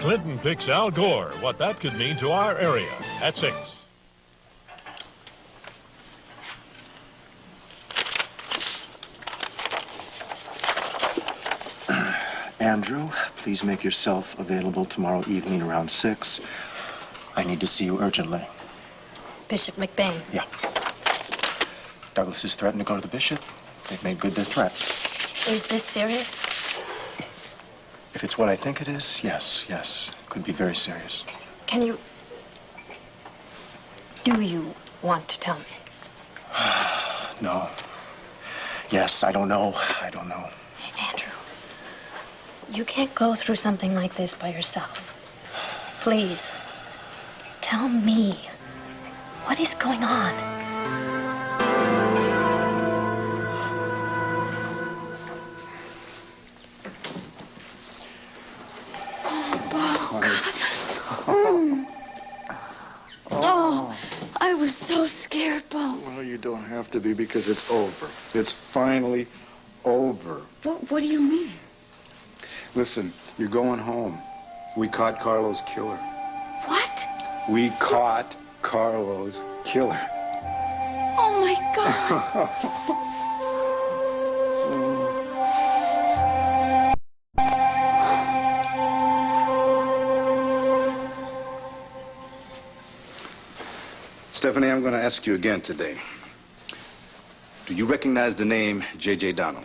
Clinton picks Al Gore, what that could mean to our area at 6. Andrew, please make yourself available tomorrow evening around 6. I need to see you urgently. Bishop McBain. Yeah. Douglas has threatened to go to the bishop. They've made good their threats. Is this serious? If it's what I think it is, yes. Could be very serious. Do you want to tell me? No. Yes, I don't know. Andrew, you can't go through something like this by yourself. Please, tell me, what is going on? I was so scared, Bo. Well, you don't have to be because it's over. It's finally over. What do you mean? Listen, you're going home. We caught Carlo's killer. What? We caught Carlo's killer. Oh, my God. Stephanie, I'm going to ask you again today. Do you recognize the name J.J. Donald?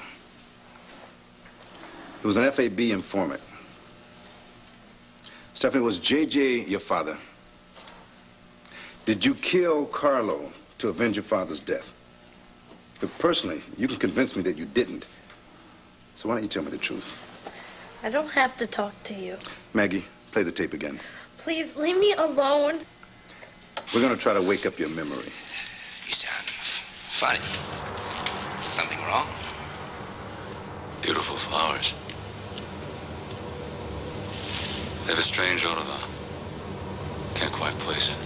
He was an FAB informant. Stephanie, was J.J. your father? Did you kill Carlo to avenge your father's death? But personally, you can convince me that you didn't. So why don't you tell me the truth? I don't have to talk to you. Maggie, play the tape again. Please, leave me alone. We're going to try to wake up your memory. You sound funny. Something wrong? Beautiful flowers. They have a strange odor, though. Can't quite place it.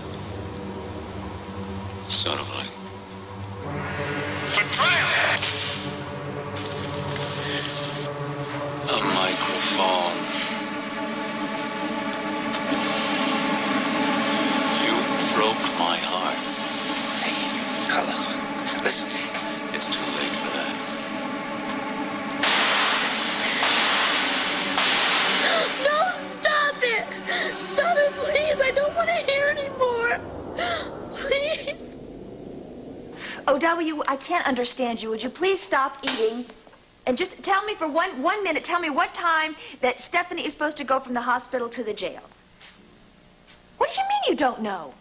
Sort of like... Betrayal! a microphone. You broke my heart. Hey, Carlo, listen. It's too late for that. No, stop it! Stop it, please! I don't want to hear anymore! Please! O.W., I can't understand you. Would you please stop eating? And just tell me for one minute, tell me what time that Stephanie is supposed to go from the hospital to the jail. What do you mean you don't know?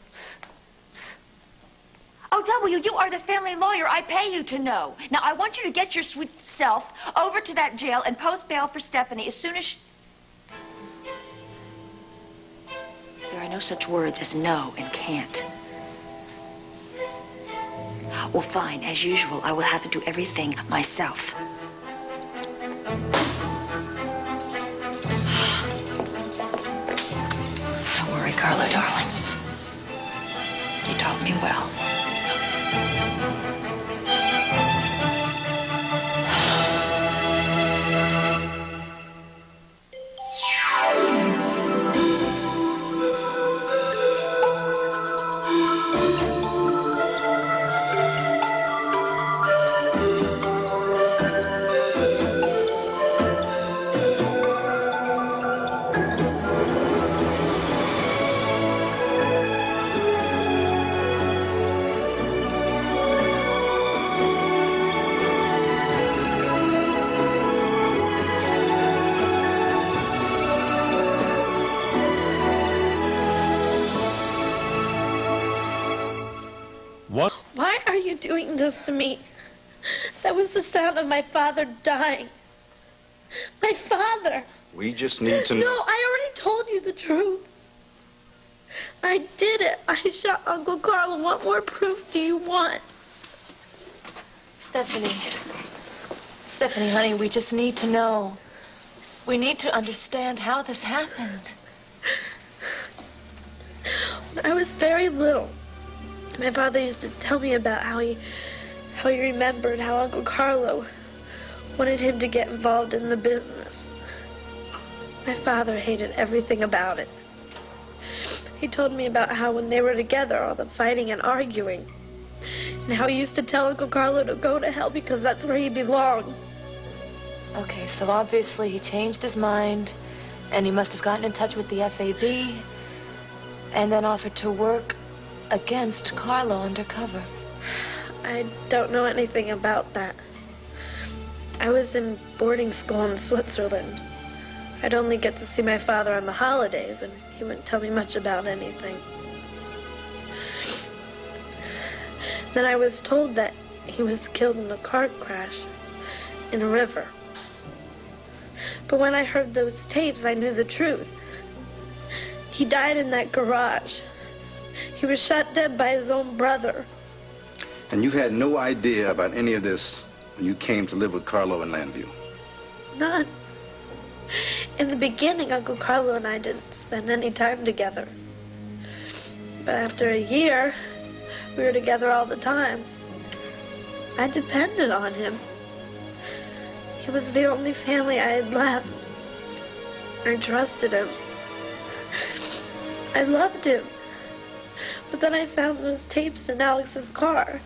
O.W., you are the family lawyer. I pay you to know. Now, I want you to get your sweet self over to that jail and post bail for Stephanie as soon as There are no such words as no and can't. Well, fine. As usual, I will have to do everything myself. Don't worry, Carlo, darling. You taught me well. What? Why are you doing this to me? That was the sound of my father dying. My father. We just need to know. No, I already told you the truth. I did it. I shot Uncle Carlo. What more proof do you want? Stephanie. Stephanie, honey, we just need to know. We need to understand how this happened. When I was very little, my father used to tell me about how he remembered how Uncle Carlo wanted him to get involved in the business. My father hated everything about it. He told me about how when they were together, all the fighting and arguing, and how he used to tell Uncle Carlo to go to hell because that's where he belonged. Okay, so obviously he changed his mind, and he must have gotten in touch with the FAB, and then offered to work against Carlo undercover. I don't know anything about that. I was in boarding school in Switzerland. I'd only get to see my father on the holidays, and he wouldn't tell me much about anything. Then I was told that he was killed in a car crash in a river. But when I heard those tapes, I knew the truth. He died in that garage. He was shot dead by his own brother. And you had no idea about any of this when you came to live with Carlo in Landview? None. In the beginning, Uncle Carlo and I didn't spend any time together. But after a year, we were together all the time. I depended on him. He was the only family I had left. I trusted him. I loved him. But then I found those tapes in Alex's car.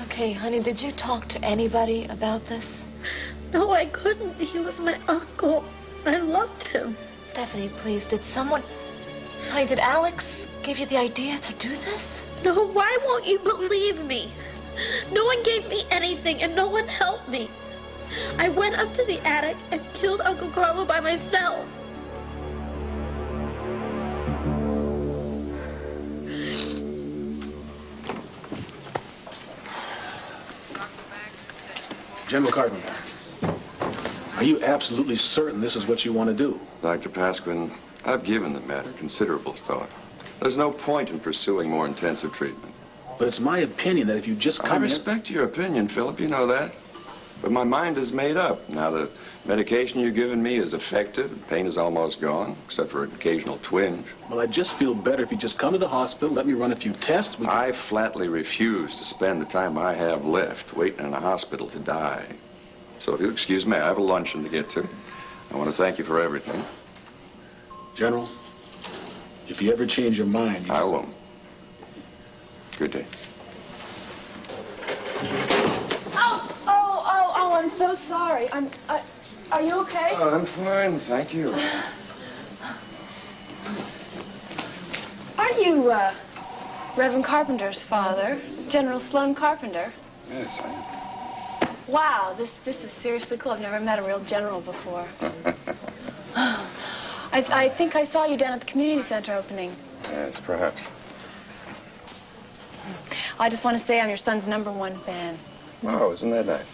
Okay, honey, did you talk to anybody about this? No, I couldn't. He was my uncle. I loved him. Stephanie, please, did someone... Honey, did Alex give you the idea to do this? No, why won't you believe me? No one gave me anything, and no one helped me. I went up to the attic and killed Uncle Carlo by myself. General Carpenter, are you absolutely certain this is what you want to do? Dr. Pasquin, I've given the matter considerable thought. There's no point in pursuing more intensive treatment. But it's my opinion that if you just come I respect your opinion, Philip, you know that. But my mind is made up. Now, the medication you've given me is effective. The pain is almost gone, except for an occasional twinge. Well, I'd just feel better if you just come to the hospital, let me run a few tests. I flatly refuse to spend the time I have left waiting in a hospital to die. So if you'll excuse me, I have a luncheon to get to. I want to thank you for everything. General, if you ever change your mind... I won't. Good day. Oh, I'm so sorry. Are you okay? I'm fine, thank you. Are you, Reverend Carpenter's father, General Sloan Carpenter? Yes, I am. Wow, this is seriously cool. I've never met a real general before. I think I saw you down at the community center opening. Yes, perhaps. I just want to say I'm your son's #1 fan. Oh, isn't that nice?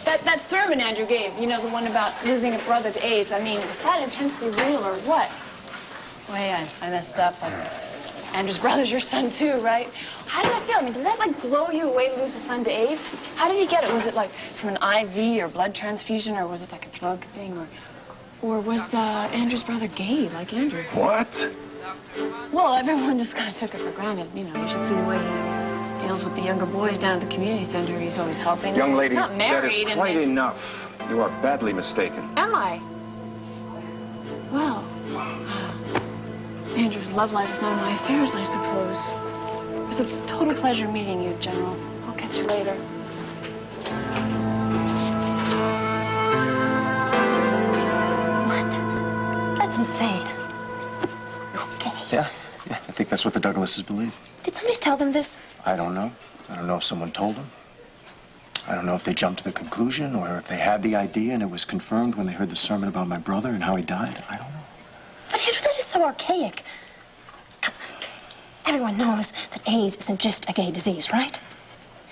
That sermon Andrew gave, you know, the one about losing a brother to AIDS, I mean, was that intensely real or what? Wait, I messed up. Andrew's brother's your son too, right? How did that feel? I mean, did that like blow you away to lose a son to AIDS? How did he get it? Was it like from an IV or blood transfusion, or was it like a drug thing, or was Andrew's brother gay like Andrew? What? Well, everyone just kind of took it for granted. You know, you should see the way he deals with the younger boys down at the community center. He's always helping. Young lady, not married, that is quite enough. You are badly mistaken. Am I? Well, Andrew's love life is none of my affairs, I suppose. It was a total pleasure meeting you, General. I'll catch you later. What? That's insane. Okay. Yeah, I think that's what the Douglases believe. Did somebody tell them this? I don't know. I don't know if someone told them. I don't know if they jumped to the conclusion or if they had the idea and it was confirmed when they heard the sermon about my brother and how he died. I don't know. But Andrew, that is so archaic. Come on. Everyone knows that AIDS isn't just a gay disease, right?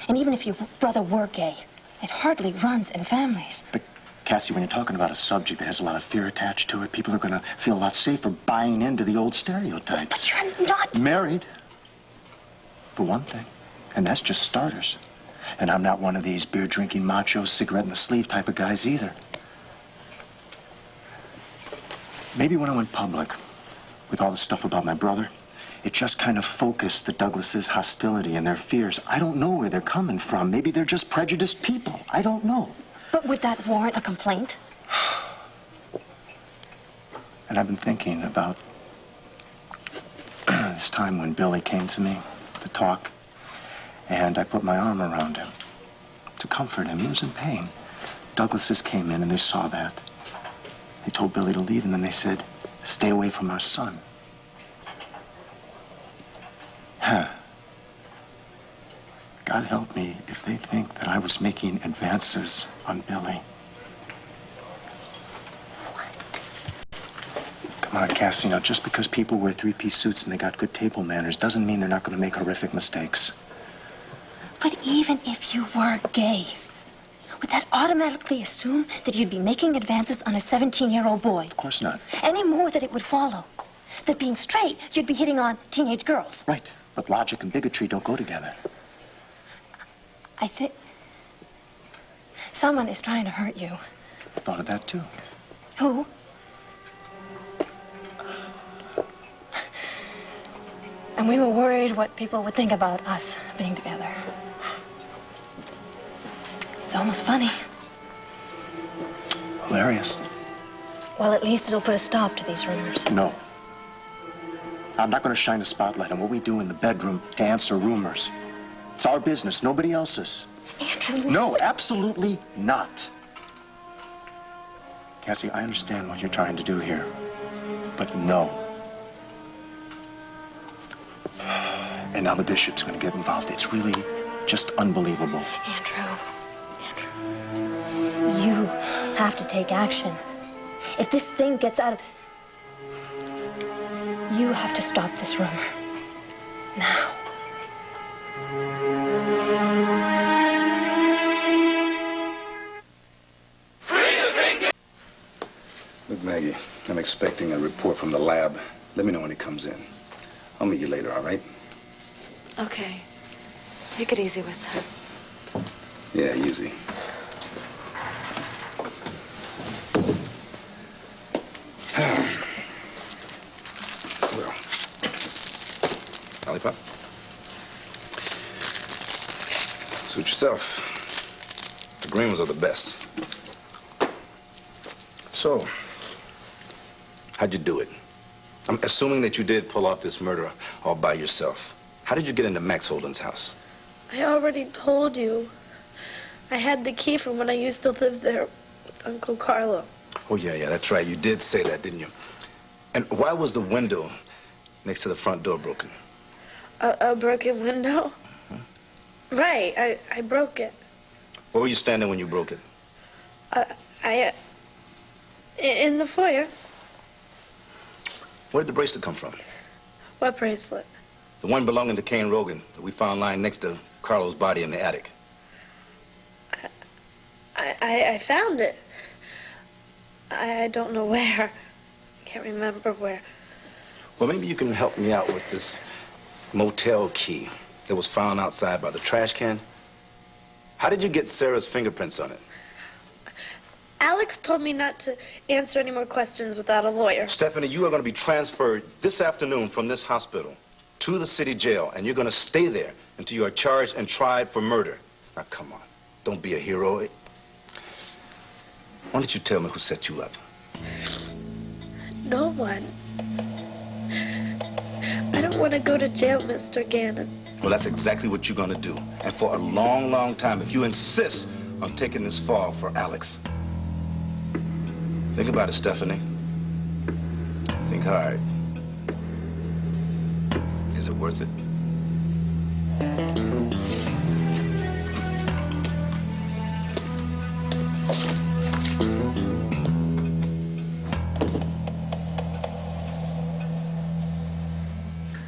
And even if your brother were gay, it hardly runs in families. But, Cassie, when you're talking about a subject that has a lot of fear attached to it, people are going to feel a lot safer buying into the old stereotypes. But you're not... Married, for one thing. And that's just starters. And I'm not one of these beer-drinking macho, cigarette-in-the-sleeve type of guys either. Maybe when I went public with all the stuff about my brother, it just kind of focused the Douglases' hostility and their fears. I don't know where they're coming from. Maybe they're just prejudiced people. I don't know. But would that warrant a complaint? And I've been thinking about this time when Billy came to me to talk, and I put my arm around him to comfort him. He was in pain. Douglases came in and they saw that. They told Billy to leave, and then they said, stay away from our son. Huh. God help me if they think that I was making advances on Billy. Come on, Cassie, now just because people wear three-piece suits and they got good table manners doesn't mean they're not going to make horrific mistakes. But even if you were gay, would that automatically assume that you'd be making advances on a 17-year-old boy? Of course not. Any more that it would follow that being straight, you'd be hitting on teenage girls. Right, but logic and bigotry don't go together. I think someone is trying to hurt you. I thought of that, too. Who? And we were worried what people would think about us being together. It's almost funny. Hilarious. Well, at least it'll put a stop to these rumors. No. I'm not going to shine a spotlight on what we do in the bedroom to answer rumors. It's our business, nobody else's. Andrew. No, absolutely not. Cassie, I understand what you're trying to do here, but no. And now the bishop's going to get involved. It's really just unbelievable. Andrew, you have to take action. If this thing gets out of... You have to stop this rumor. Now. Look, Maggie, I'm expecting a report from the lab. Let me know when it comes in. I'll meet you later, all right? Okay. Take it easy with her. Yeah, easy. Well, lollipop. Suit yourself. The green ones are the best. So, how'd you do it? I'm assuming that you did pull off this murder all by yourself. How did you get into Max Holden's house? I already told you. I had the key from when I used to live there with Uncle Carlo. Oh, yeah, that's right. You did say that, didn't you? And why was the window next to the front door broken? A broken window? Right, I broke it. Where were you standing when you broke it? In the foyer. Where did the bracelet come from? What bracelet? The one belonging to Kane Rogan that we found lying next to Carlo's body in the attic. I found it. I don't know where. I can't remember where. Well, maybe you can help me out with this motel key that was found outside by the trash can. How did you get Sarah's fingerprints on it? Alex told me not to answer any more questions without a lawyer. Stephanie, you are going to be transferred this afternoon from this hospital to the city jail, and you're going to stay there until you are charged and tried for murder. Now, come on. Don't be a hero. Why don't you tell me who set you up? No one. I don't want to go to jail, Mr. Gannon. Well, that's exactly what you're going to do. And for a long, long time, if you insist on taking this fall for Alex. Think about it, Stephanie. Think hard. Is it worth it?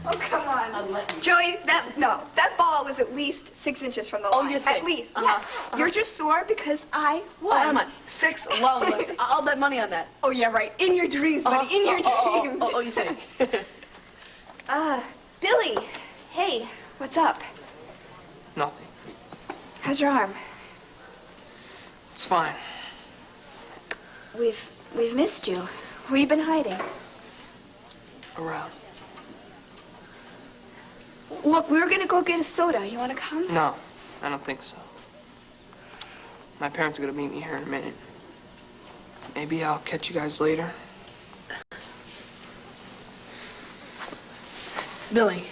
Oh, come on. Joey, that ball was at least 6 inches from the line. You think? At least, yes. You're just sore because I Oh, won. come on. 6 lollipops. I'll bet money on that. Oh, yeah, right. In your dreams, buddy. In your dreams. Oh, you think? Billy. Hey, what's up? Nothing. How's your arm? It's fine. We've missed you. Where you been hiding? Around. Look, we were gonna go get a soda. You wanna come? No, I don't think so. My parents are gonna meet me here in a minute. Maybe I'll catch you guys later. Billy,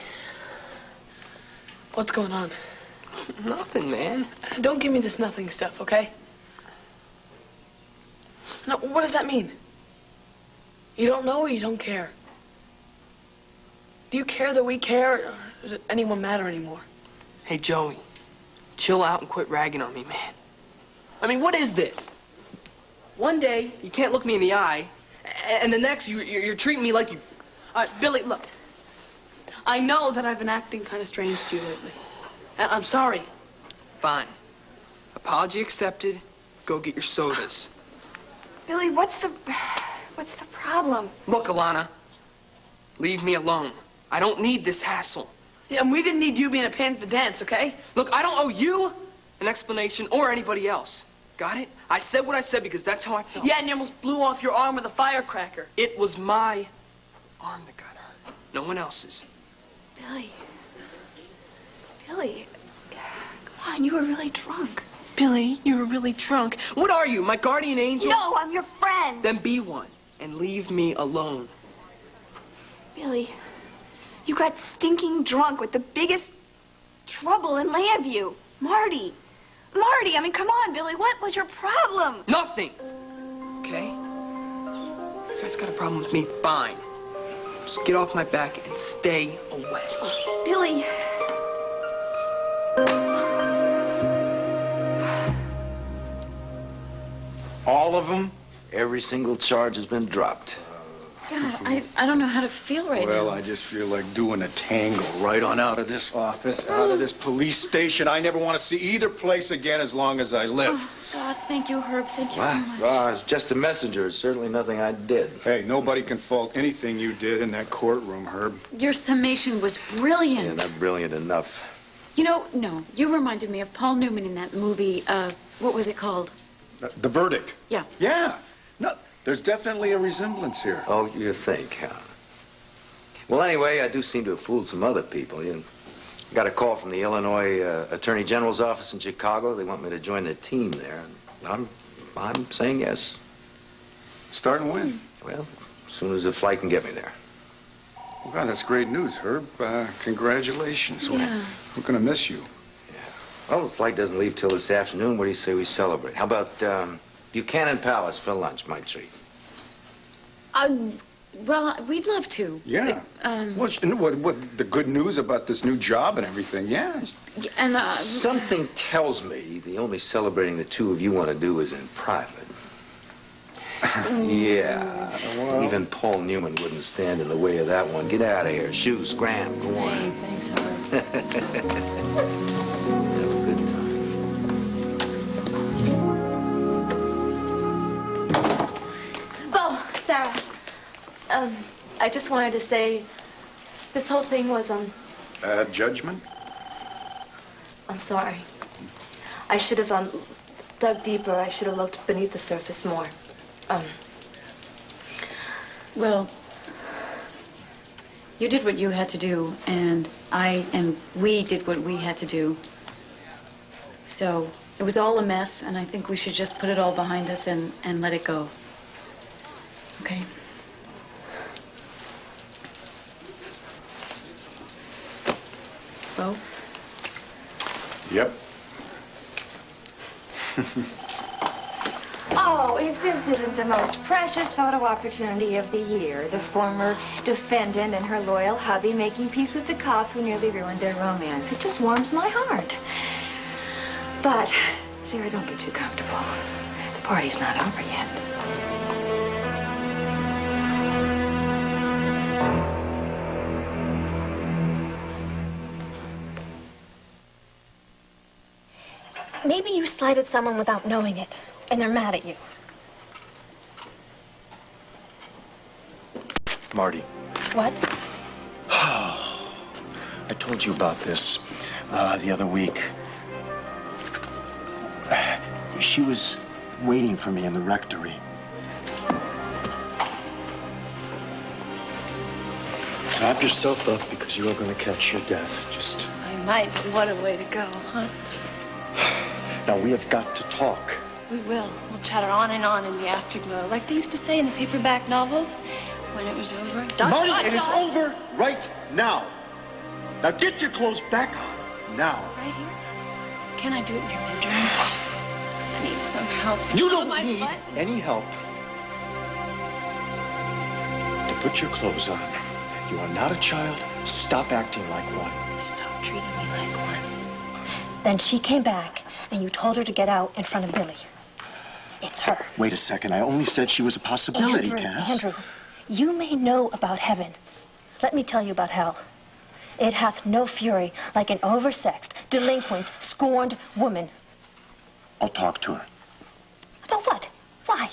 what's going on? Nothing, man. Don't give me this nothing stuff, okay? No, what does that mean? You don't know or you don't care? Do you care that we care, or does anyone matter anymore? Hey, Joey, chill out and quit ragging on me, man. I mean, what is this? One day, you can't look me in the eye, and the next, you're treating me like you... All right, Billy, look. I know that I've been acting kind of strange to you lately. And I'm sorry. Fine. Apology accepted. Go get your sodas. Billy, what's the problem? Look, Alana, leave me alone. I don't need this hassle. Yeah, and we didn't need you being a pain at the dance, okay? Look, I don't owe you an explanation or anybody else. Got it? I said what I said because that's how I felt. Yeah, and you almost blew off your arm with a firecracker. It was my arm that got hurt. No one else's. Billy. Billy. Come on, you were really drunk. Billy, you were really drunk. What are you, my guardian angel? No, I'm your friend. Then be one and leave me alone. Billy, you got stinking drunk with the biggest trouble in Landview. Marty. Marty, I mean, come on, Billy. What was your problem? Nothing. Okay? If you guys got a problem with me, fine. Just get off my back and stay away. Billy. All of them? Every single charge has been dropped. God, I don't know how to feel right now. Well, I just feel like doing a tango right on out of this office, out of this police station. I never want to see either place again as long as I live. Oh, God, thank you, Herb. Thank you so much. Well, I was just a messenger. It's certainly nothing I did. Hey, nobody can fault anything you did in that courtroom, Herb. Your summation was brilliant. Yeah, not brilliant enough. You know, no, you reminded me of Paul Newman in that movie, what was it called? The Verdict. Yeah. Yeah. No, there's definitely a resemblance here. Oh, you think, huh? Well, anyway, I do seem to have fooled some other people. You got a call from the Illinois Attorney General's office in Chicago. They want me to join the team there. I'm saying yes. Starting when? Well, as soon as the flight can get me there. Wow, that's great news, Herb. Congratulations. Yeah. We're going to miss you. Well, the flight doesn't leave till this afternoon. What do you say we celebrate? How about Buchanan Palace for lunch, my treat? Well, we'd love to. Yeah. What the good news about this new job and everything, yeah. And something tells me the only celebrating the two of you want to do is in private. Yeah. Well, even Paul Newman wouldn't stand in the way of that one. Get out of here. Shoo, scram, go on. Hey, thanks, Herb. Oh, Sarah. I just wanted to say this whole thing was, Judgment? I'm sorry. I should have, dug deeper. I should have looked beneath the surface more. Well, you did what you had to do, and we did what we had to do. So it was all a mess, and I think we should just put it all behind us and let it go. Okay? Bo? Yep. Oh, if this isn't the most precious photo opportunity of the year, the former defendant and her loyal hubby making peace with the cop who nearly ruined their romance. It just warms my heart. But, Sarah, don't get too comfortable. The party's not over yet. Maybe you slighted someone without knowing it, and they're mad at you. Marty. What? I told you about this the other week. She was waiting for me in the rectory. Wrap yourself up because you are going to catch your death. Just... I might, but what a way to go, huh? Now, we have got to talk. We will. We'll chatter on and on in the afterglow, like they used to say in the paperback novels. When it was over, Marty, it is over right now. Now get your clothes back on. Now. Right here? Can I do it in your bedroom? I need some help. You don't My need butt. any help to put your clothes on. You are not a child. Stop acting like one. Stop treating me like one. Then she came back, and you told her to get out in front of Billy. It's her. Wait a second. I only said she was a possibility, Cass. Andrew, you may know about heaven. Let me tell you about hell. It hath no fury like an oversexed, delinquent, scorned woman. I'll talk to her. About what? Why?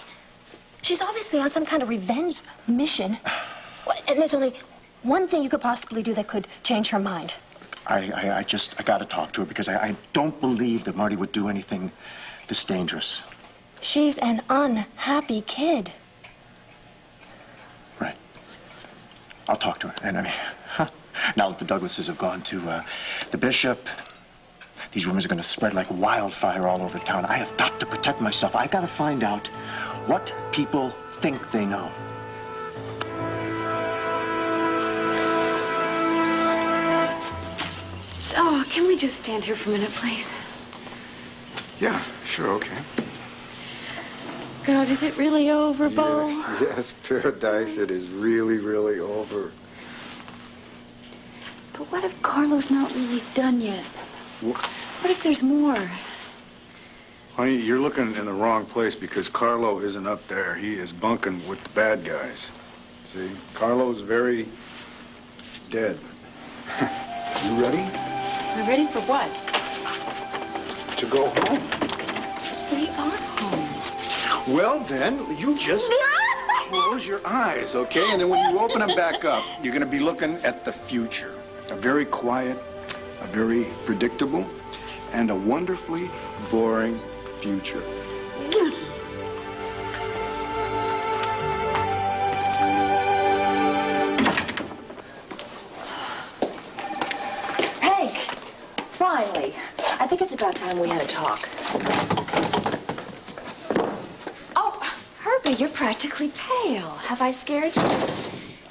She's obviously on some kind of revenge mission. And there's only one thing you could possibly do that could change her mind. I gotta talk to her because I don't believe that Marty would do anything this dangerous. She's an unhappy kid. Right. I'll talk to her. And I mean, now that the Douglases have gone to the bishop, these rumors are going to spread like wildfire all over town. I have got to protect myself. I got to find out what people think they know. Oh, can we just stand here for a minute, please? Yeah, sure, okay. God, is it really over, Bo? Yes, Paradise, it is really, really over. But what if Carlo's not really done yet? What if there's more? Honey, you're looking in the wrong place because Carlo isn't up there. He is bunking with the bad guys. See, Carlo's very dead. You ready? I'm ready for what? To go home. We are home. Well, then, you just close your eyes, okay? And then when you open them back up, you're going to be looking at the future. A very quiet, a very predictable, and a wonderfully boring future. Hank, finally. I think it's about time we had a talk. Oh, Herbie, you're practically pale. Have I scared you?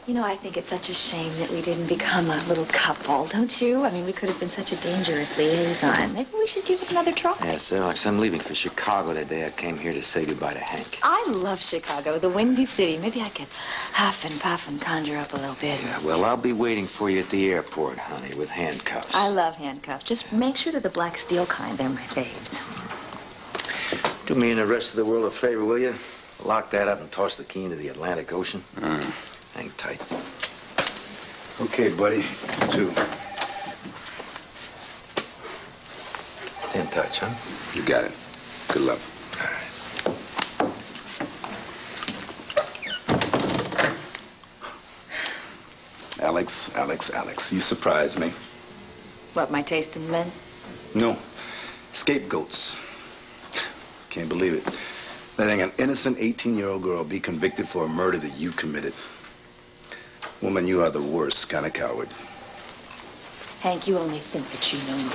You know, I think it's such a shame that we didn't become a little couple, don't you? I mean, we could have been such a dangerous liaison. Maybe we should give it another try. Yes, Alex, I'm leaving for Chicago today. I came here to say goodbye to Hank. I love Chicago, the Windy City. Maybe I could huff and puff and conjure up a little business. Yeah, well, I'll be waiting for you at the airport, honey, with handcuffs. I love handcuffs. Just make sure they're the black steel kind. They're my faves. Do me and the rest of the world a favor, will you? Lock that up and toss the key into the Atlantic Ocean. Hang tight. Okay, buddy. You too. Stay in touch, huh? You got it. Good luck. Alex, you surprised me. What, my taste in men? No. Scapegoats. Can't believe it. Letting an innocent 18-year-old girl be convicted for a murder that you committed. Woman, you are the worst kind of coward. Hank, you only think that you know me.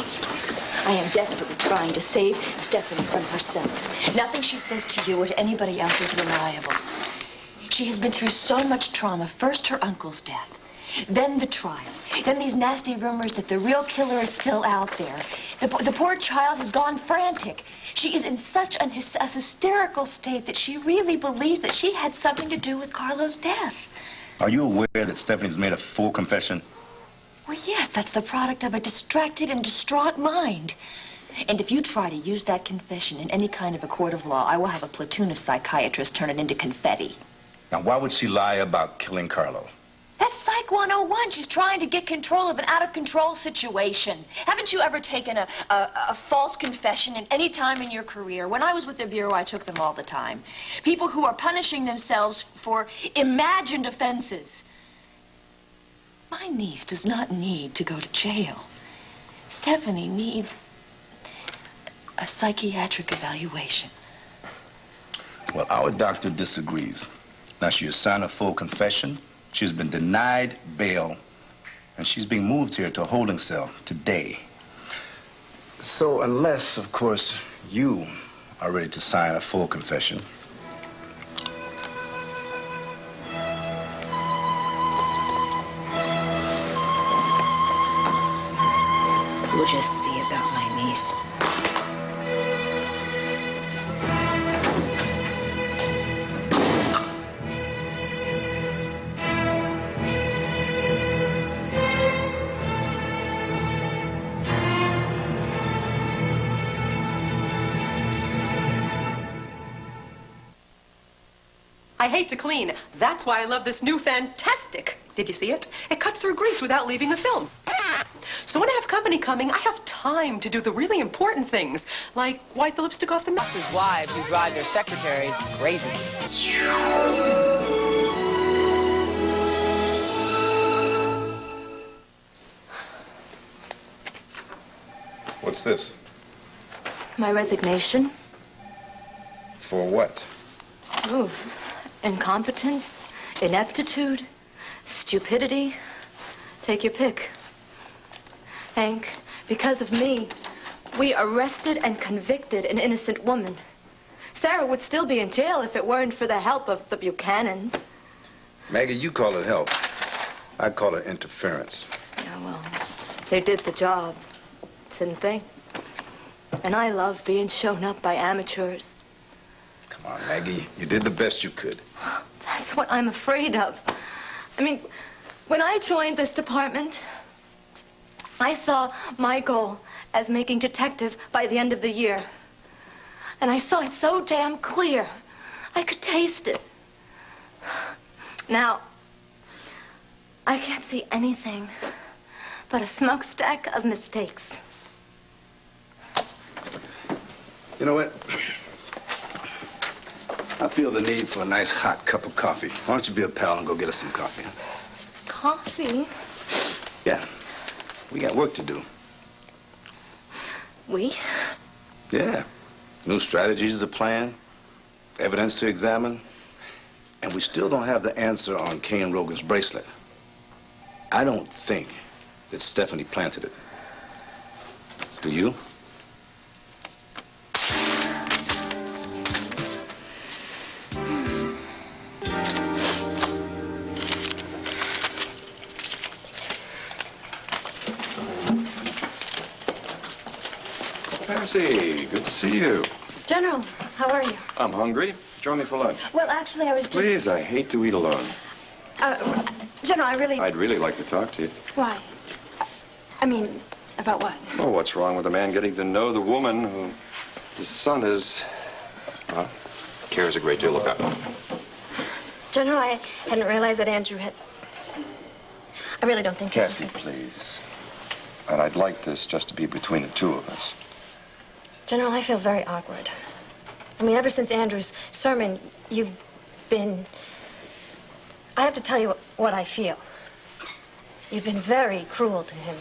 I am desperately trying to save Stephanie from herself. Nothing she says to you or to anybody else is reliable. She has been through so much trauma. First, her uncle's death. Then the trial. Then these nasty rumors that the real killer is still out there. The poor child has gone frantic. She is in such a hysterical state that she really believes that she had something to do with Carlo's death. Are you aware that Stephanie's made a full confession? Well, yes, that's the product of a distracted and distraught mind. And if you try to use that confession in any kind of a court of law, I will have a platoon of psychiatrists turn it into confetti. Now, why would she lie about killing Carlo? That's Psych 101. She's trying to get control of an out-of-control situation. Haven't you ever taken a false confession in any time in your career? When I was with the Bureau, I took them all the time. People who are punishing themselves for imagined offenses. My niece does not need to go to jail. Stephanie needs a psychiatric evaluation. Well, our doctor disagrees. Now, she has signed a full confession. She's been denied bail, and she's being moved here to a holding cell today. So unless, of course, you are ready to sign a full confession. We'll just see about my niece. I hate to clean. That's why I love this new Fantastic. Did you see it? It cuts through grease without leaving a film. So when I have company coming, I have time to do the really important things, like wipe the lipstick off the mouth. Wives who drive their secretaries crazy. What's this? My resignation. For what? Ooh, incompetence, ineptitude, stupidity. Take your pick. Hank, because of me, we arrested and convicted an innocent woman. Sarah would still be in jail if it weren't for the help of the Buchanans. Maggie, you call it help. I call it interference. Yeah, well, they did the job, didn't they? And I love being shown up by amateurs. Come on, Maggie. You did the best you could. That's what I'm afraid of. I mean, when I joined this department, I saw my goal as making detective by the end of the year. And I saw it so damn clear. I could taste it. Now, I can't see anything but a smokestack of mistakes. You know what? I feel the need for a nice hot cup of coffee. Why don't you be a pal and go get us some coffee? Coffee? Yeah. We got work to do. We? Yeah. New strategies to plan, evidence to examine, and we still don't have the answer on Kane Rogan's bracelet. I don't think that Stephanie planted it. Do you? Patsy, good to see you. General, how are you? I'm hungry. Join me for lunch. Well, actually, I was just... Please, I hate to eat alone. General, I really... I'd really like to talk to you. Why? I mean, about what? Oh, what's wrong with a man getting to know the woman who his son is, well, cares a great deal about? General, I hadn't realized that Andrew had... I really don't think Cassie, please. And I'd like this just to be between the two of us. General, I feel very awkward. I mean, ever since Andrew's sermon, you've been... I have to tell you what I feel. You've been very cruel to him.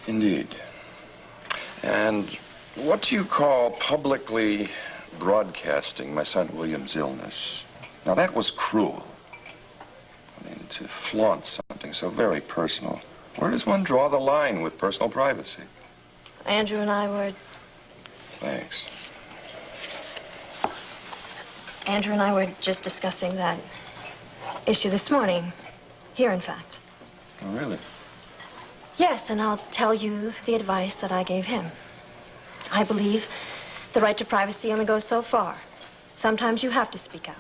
Indeed. And what do you call publicly broadcasting my son William's illness? Now, that was cruel. I mean, to flaunt something so very personal. Where does one draw the line with personal privacy? Andrew and I were... Thanks. Andrew and I were just discussing that issue this morning. Here, in fact. Oh, really? Yes, and I'll tell you the advice that I gave him. I believe the right to privacy only goes so far. Sometimes you have to speak out.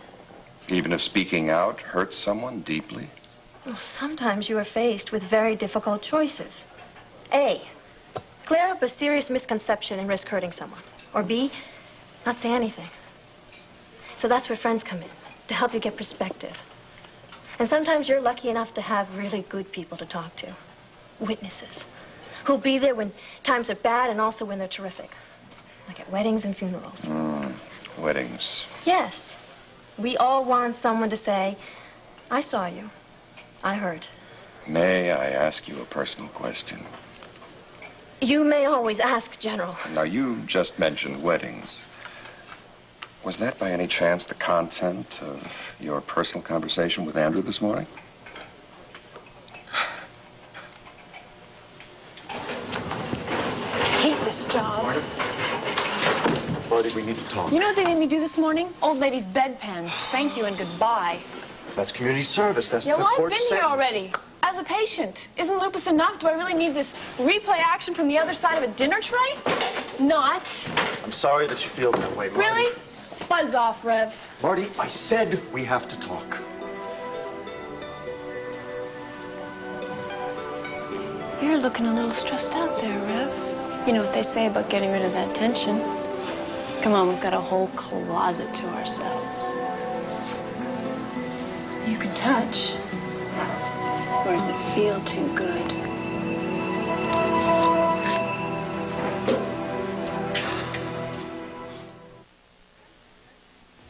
Even if speaking out hurts someone deeply? Well, sometimes you are faced with very difficult choices. A, clear up a serious misconception and risk hurting someone. Or B, not say anything. So that's where friends come in, to help you get perspective. And sometimes you're lucky enough to have really good people to talk to. Witnesses. Who'll be there when times are bad and also when they're terrific. Like at weddings and funerals. Weddings. Yes. We all want someone to say, I saw you. I heard. May I ask you a personal question? You may always ask, General. Now, you just mentioned weddings. Was that by any chance the content of your personal conversation with Andrew this morning? I hate this job. Why did we need to talk? You know what they made me do this morning? Old ladies' bedpans. Thank you and goodbye. That's community service. That's Yeah, the well, I've court been sentence. here already. I as a patient. Isn't lupus enough? Do I really need this replay action from the other side of a dinner tray? Not. I'm sorry that you feel that way, Marty. Really? Buzz off, Rev. Marty, I said we have to talk. You're looking a little stressed out there, Rev. You know what they say about getting rid of that tension. Come on, we've got a whole closet to ourselves. You can touch. Or does it feel too good?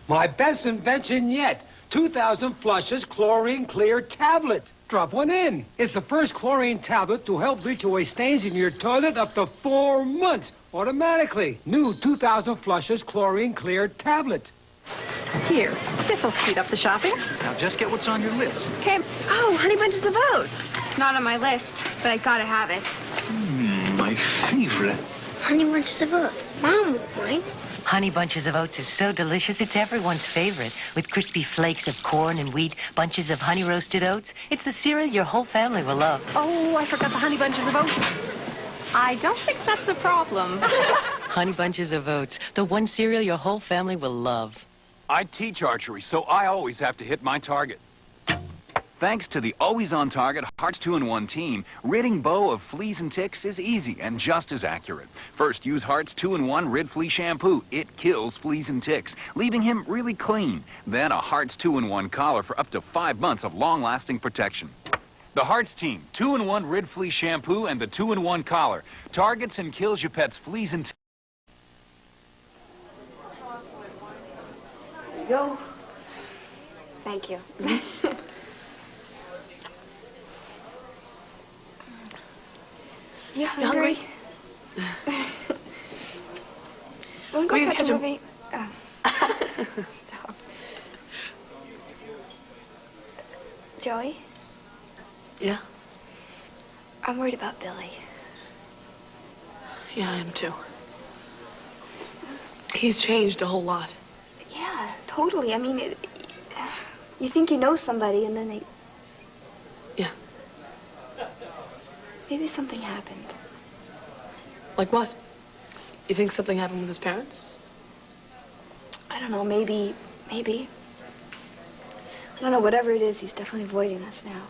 My best invention yet. 2,000 flushes chlorine clear tablet. Drop one in. It's the first chlorine tablet to help bleach away stains in your toilet up to 4 months automatically. New 2,000 flushes chlorine clear tablet. Here, this'll speed up the shopping. Now just get what's on your list. Okay. Oh, Honey Bunches of Oats. It's not on my list, but I gotta have it. My favorite. Honey Bunches of Oats. Mom would like. Honey Bunches of Oats is so delicious, it's everyone's favorite. With crispy flakes of corn and wheat, bunches of honey roasted oats. It's the cereal your whole family will love. Oh, I forgot the Honey Bunches of Oats. I don't think that's a problem. Honey Bunches of Oats, the one cereal your whole family will love. I teach archery, so I always have to hit my target. Thanks to the always-on-target Hearts 2-in-1 team, ridding bow of fleas and ticks is easy and just as accurate. First, use Hearts 2-in-1 Rid Flea Shampoo. It kills fleas and ticks, leaving him really clean. Then a Hearts 2-in-1 collar for up to 5 months of long-lasting protection. The Hearts team, 2-in-1 Rid Flea Shampoo and the 2-in-1 collar. Targets and kills your pet's fleas and ticks. There you go. Thank you. You hungry? Wanna go catch a movie? Oh. Joey? Yeah? I'm worried about Billy. Yeah, I am too. He's changed a whole lot. Yeah, totally. I mean, you think you know somebody and then they... Yeah. Maybe something happened. Like what? You think something happened with his parents? I don't know, maybe. I don't know, whatever it is, he's definitely avoiding us now.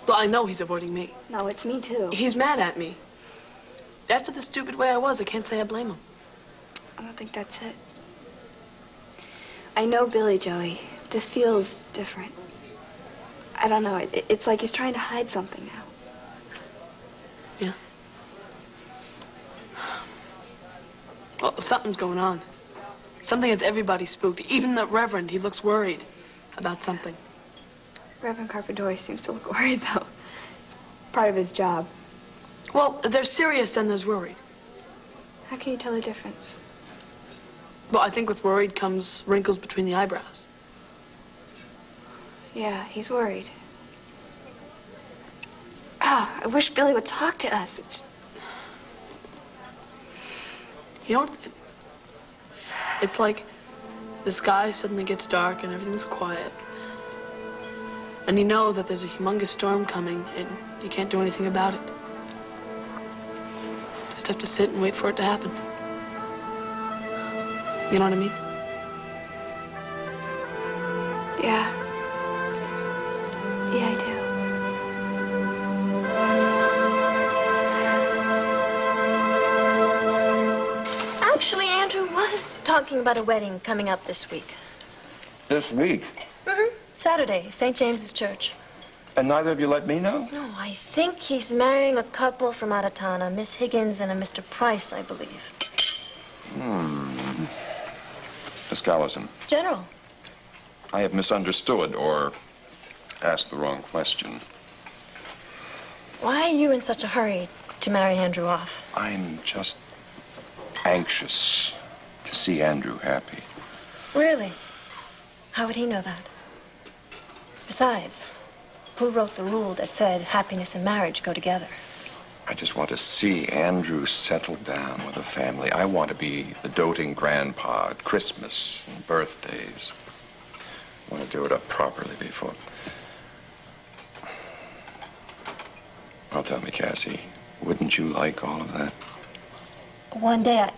Well, I know he's avoiding me. No, it's me too. He's mad at me. After the stupid way I was, I can't say I blame him. I don't think that's it. I know Billy, Joey. This feels different. I don't know, it's like he's trying to hide something now. Yeah. Well, something's going on. Something has everybody spooked. Even the Reverend, he looks worried about something. Reverend Carpentore seems to look worried, though. Part of his job. Well, there's serious and there's worried. How can you tell the difference? Well, I think with worried comes wrinkles between the eyebrows. Yeah, he's worried. Oh, I wish Billy would talk to us. You know what? It's like the sky suddenly gets dark and everything's quiet. And you know that there's a humongous storm coming and you can't do anything about it. Just have to sit and wait for it to happen. You know what I mean? Yeah. Yeah, I do. Actually, Andrew was talking about a wedding coming up this week. This week? Mm-hmm. Saturday, St. James's Church. And neither of you let me know? No, I think he's marrying a couple from out of town, a Miss Higgins and a Mr. Price, I believe. Miss Gallison. General. I have misunderstood or asked the wrong question. Why are you in such a hurry to marry Andrew off? I'm just anxious to see Andrew happy. Really? How would he know that? Besides, who wrote the rule that said happiness and marriage go together? I just want to see Andrew settle down with a family. I want to be the doting grandpa at Christmas and birthdays. I want to do it up properly before. Well, tell me, Cassie, wouldn't you like all of that? One day,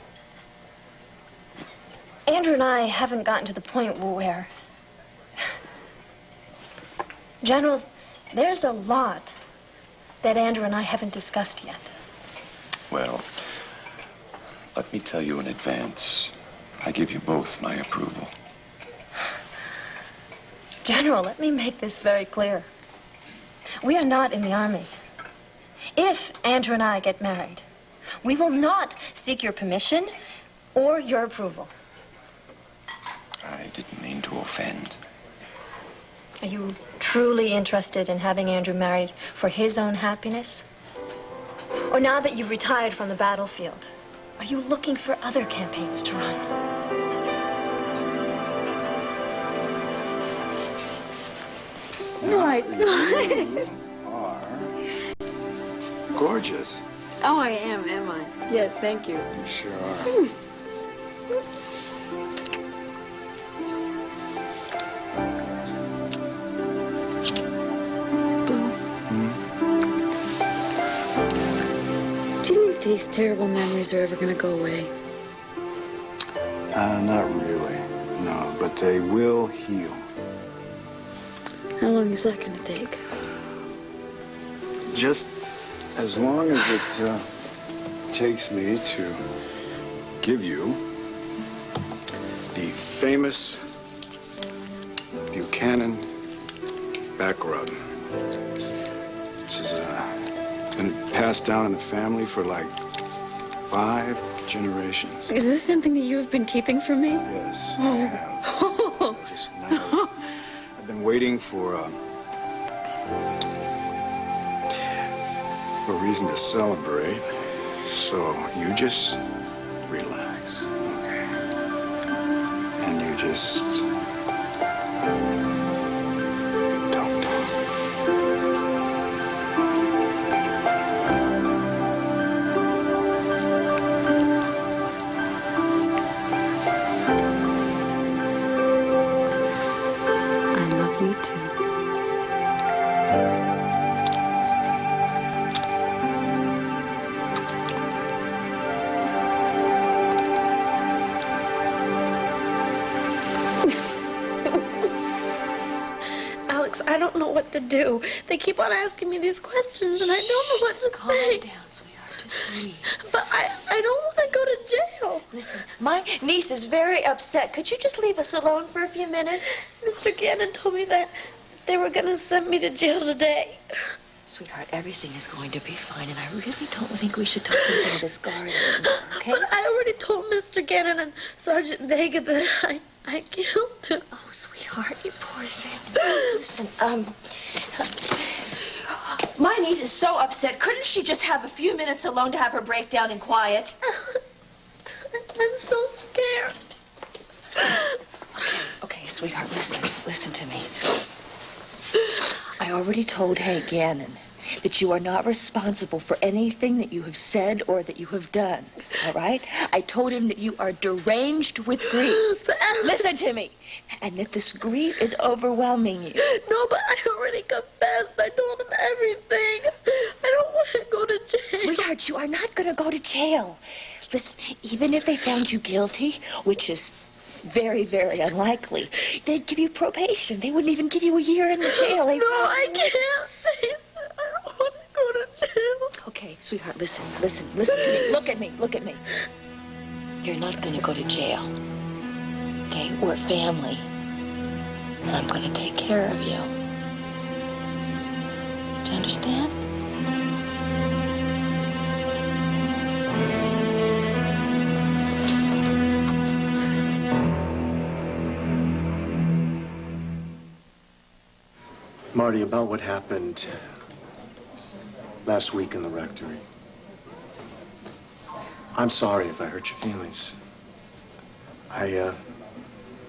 Andrew and I haven't gotten to the point where... General, there's a lot that Andrew and I haven't discussed yet. Well, let me tell you in advance, I give you both my approval. General, let me make this very clear. We are not in the Army. If Andrew and I get married, we will not seek your permission or your approval. I didn't mean to offend. Are you truly interested in having Andrew married for his own happiness? Or now that you've retired from the battlefield, are you looking for other campaigns to run? Right. You are gorgeous. Oh, I am I? Yes, thank you. You sure are. Do you think these terrible memories are ever going to go away? Not really. No, but they will heal. How long is that going to take? Just as long as it takes me to give you the famous Buchanan back rub. This is been passed down in the family for like 5 generations. Is this something that you have been keeping from me? Yes. Oh. Just now. I've been waiting for a reason to celebrate. So you just relax, okay? And you just don't talk. I love you too. Alex, I don't know what to do. They keep on asking me these questions, and I don't know what to say. Calm down, sweetheart. Just breathe. But I don't want to go to jail. Listen, my niece is very upset. Could you just leave us alone for a few minutes? Mr. Gannon told me that they were going to send me to jail today. Sweetheart, everything is going to be fine, and I really don't think we should talk into this guard anymore, okay? But I already told Mr. Gannon and Sergeant Vega that I killed him. Oh, sweetheart, you poor thing. Listen, my niece is so upset. Couldn't she just have a few minutes alone to have her break down in quiet? I'm so scared. Okay, sweetheart, listen to me. I already told Hank Gannon that you are not responsible for anything that you have said or that you have done, all right? I told him that you are deranged with grief. Listen to me. And that this grief is overwhelming you. No, but I already confessed. I told him everything. I don't want to go to jail. Sweetheart, you are not going to go to jail. Listen, even if they found you guilty, which is very, very unlikely, they'd give you probation. They wouldn't even give you a year in the jail. No, I can't face it. I don't want to go to jail. Okay, sweetheart, listen to me. Look at me. You're not going to go to jail. Okay, we're family. And I'm going to take care of you. Do you understand? Marty, about what happened last week in the rectory. I'm sorry if I hurt your feelings.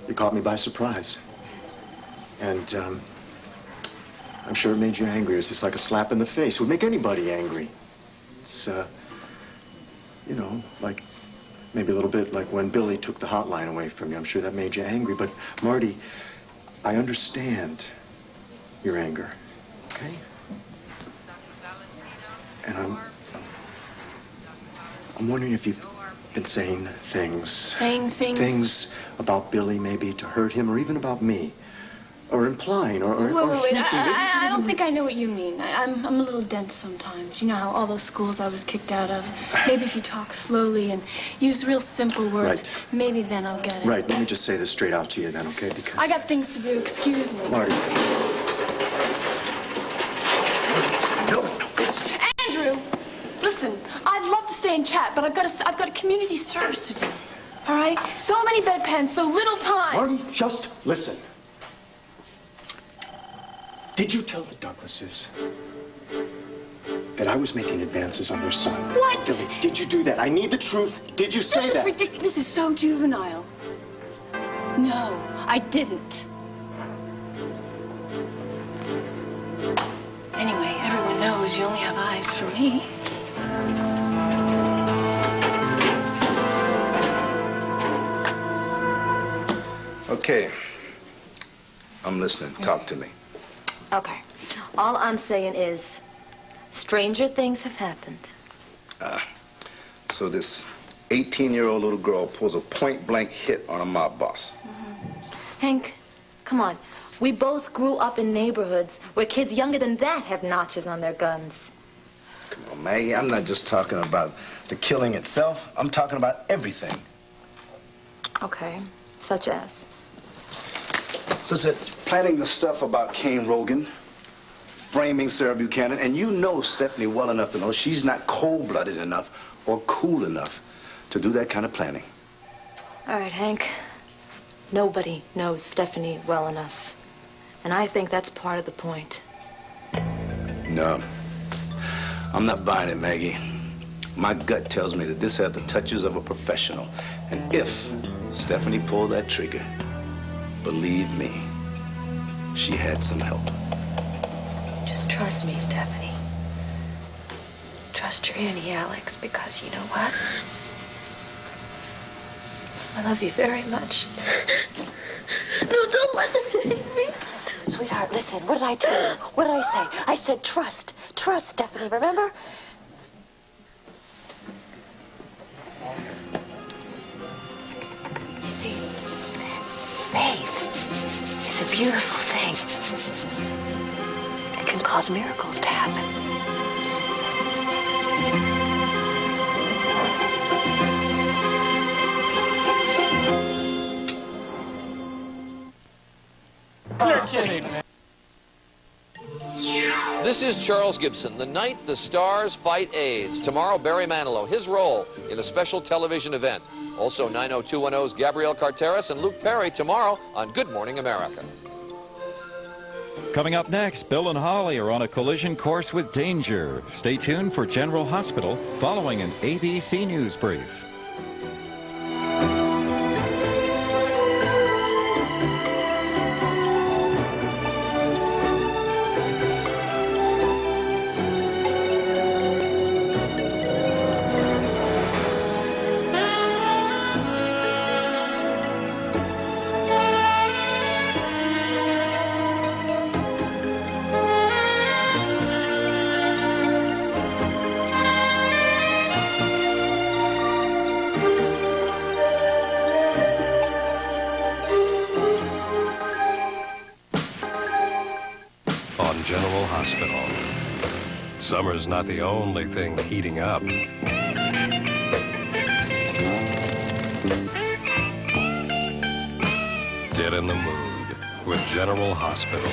You caught me by surprise. And, I'm sure it made you angry. It's just like a slap in the face. It would make anybody angry. It's, you know, like, maybe a little bit like when Billy took the hotline away from you. I'm sure that made you angry. But, Marty, I understand your anger, okay? And I'm wondering if you've been saying things. Saying things? Things about Billy, maybe, to hurt him, or even about me. Or implying, or Wait. hinting. I don't think I know what you mean. I'm a little dense sometimes. You know how all those schools I was kicked out of? Maybe if you talk slowly and use real simple words, Right. maybe then I'll get it. Right, let me just say this straight out to you then, okay? Because... I got things to do, excuse me. Marty. Andrew, listen, I'd love to stay and chat, but I've got a community service to do. All right? So many bedpans, so little time. Marty, just listen. Did you tell the Douglases that I was making advances on their son? What? Billy, did you do that? I need the truth. Did you say that? This is ridiculous. This is so juvenile. No, I didn't. Anyway, everyone knows you only have eyes for me. Okay. I'm listening. Talk to me. Okay. All I'm saying is, stranger things have happened. So this 18-year-old little girl pulls a point-blank hit on a mob boss. Hank, come on. We both grew up in neighborhoods where kids younger than that have notches on their guns. Come on, Maggie, I'm not just talking about the killing itself. I'm talking about everything. Okay. Such as? Such as planning the stuff about Kane Rogan, framing Sarah Buchanan, and you know Stephanie well enough to know she's not cold-blooded enough or cool enough to do that kind of planning. All right, Hank. Nobody knows Stephanie well enough. And I think that's part of the point. No. I'm not buying it, Maggie. My gut tells me that this has the touches of a professional. And if Stephanie pulled that trigger, believe me, she had some help. Just trust me, Stephanie. Trust your Annie, Alex, because you know what? I love you very much. No, don't let them take me. Sweetheart, listen, what did I tell you? What did I say? I said trust. Trust, Stephanie, remember? You see, faith is a beautiful thing. It can cause miracles to happen. You're kidding, man. This is Charles Gibson, the night the stars fight AIDS. Tomorrow, Barry Manilow, his role in a special television event. Also, 90210's Gabrielle Carteris and Luke Perry tomorrow on Good Morning America. Coming up next, Bill and Holly are on a collision course with danger. Stay tuned for General Hospital following an ABC News brief. On General Hospital. Summer's not the only thing heating up. Get in the mood with General Hospital.